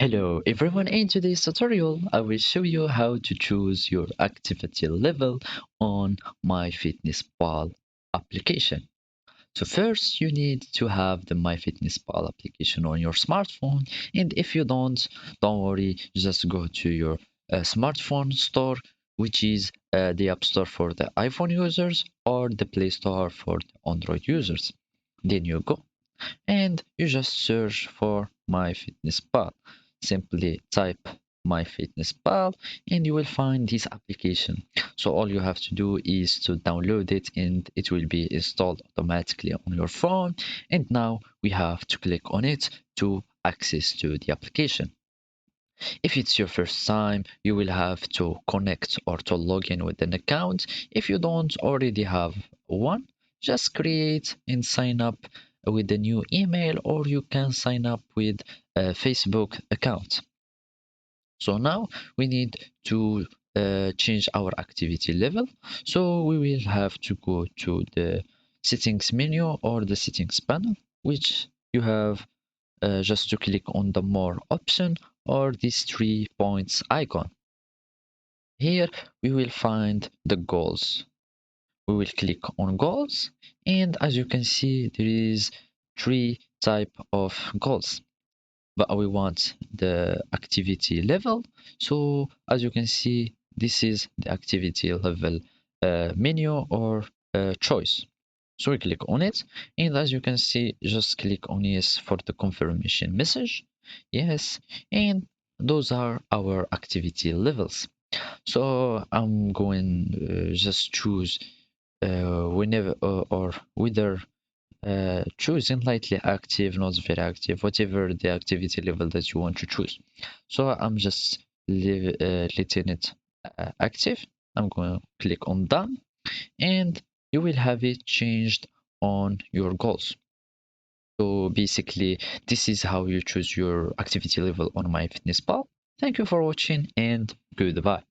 Hello everyone, in today's tutorial I will show you how to choose your activity level on Myfitnesspal application. So first you need to have the Myfitnesspal application on your smartphone, and if you don't worry, just go to your smartphone store, which is the App Store for the iPhone users or the Play Store for the Android users. Then you go and you just search for MyFitnessPal. Simply type MyFitnessPal and you will find this application. So all you have to do is to download it and it will be installed automatically on your phone. And now we have to click on it to access to the application. If it's your first time, you will have to connect or to log in with an account. If you don't already have one, just create and sign up with a new email, or you can sign up with a Facebook account. So now we need to change our activity level. So we will have to go to the settings menu or the settings panel, which you have just to click on the more option or these 3 points icon. Here we will find the goals. We will click on goals, and as you can see there is three type of goals, but we want the activity level. So as you can see, this is the activity level menu or choice. So we click on it, and as you can see, just click on yes for the confirmation message. Yes, and those are our activity levels. So I'm going just choose whenever or whether choosing lightly active, not very active, whatever the activity level that you want to choose. So I'm just letting it active. I'm going to click on done, and you will have it changed on your goals. So basically, this is how you choose your activity level on MyFitnessPal. Thank you for watching and goodbye.